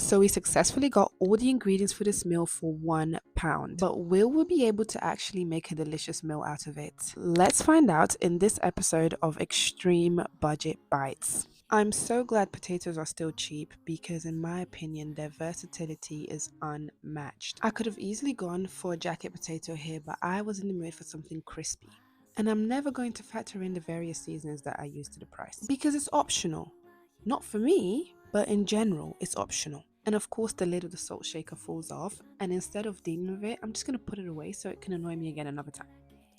So we successfully got all the ingredients for this meal for £1. But will we be able to actually make a delicious meal out of it? Let's find out in this episode of Extreme Budget Bites. I'm so glad potatoes are still cheap because, in my opinion, their versatility is unmatched. I could have easily gone for a jacket potato here, but I was in the mood for something crispy. And I'm never going to factor in the various seasonings that I use to the price because it's optional. Not for me, but in general, it's optional. And of course, the lid of the salt shaker falls off, and instead of dealing with it, I'm just going to put it away so it can annoy me again another time.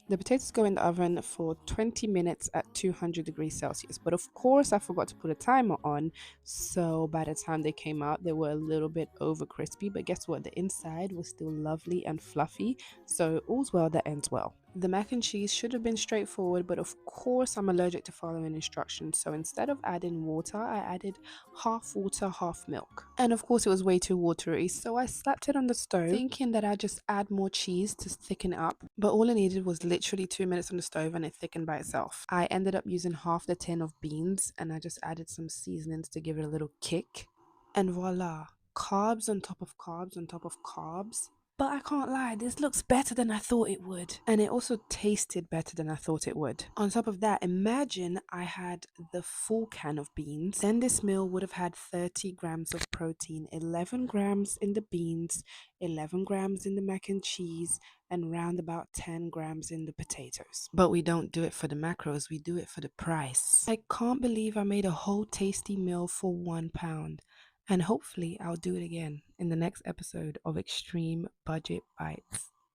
The potatoes go in the oven for 20 minutes at 200 degrees Celsius. But of course, I forgot to put a timer on. So by the time they came out, they were a little bit over crispy. But guess what? The inside was still lovely and fluffy. So all's well that ends well. The mac and cheese should have been straightforward, but of course, I'm allergic to following instructions. So instead of adding water, I added half water, half milk. And of course, it was way too watery. So I slapped it on the stove, thinking that I'd just add more cheese to thicken it up. But all I needed was literally 2 minutes on the stove and it thickened by itself. I ended up using half the tin of beans and I just added some seasonings to give it a little kick. And voila, carbs on top of carbs on top of carbs. But I can't lie, this looks better than I thought it would. And it also tasted better than I thought it would. On top of that, imagine I had the full can of beans. Then this meal would have had 30 grams of protein, 11 grams in the beans, 11 grams in the mac and cheese, and round about 10 grams in the potatoes. But we don't do it for the macros, we do it for the price. I can't believe I made a whole tasty meal for £1. And hopefully, I'll do it again in the next episode of Extreme Budget Bites.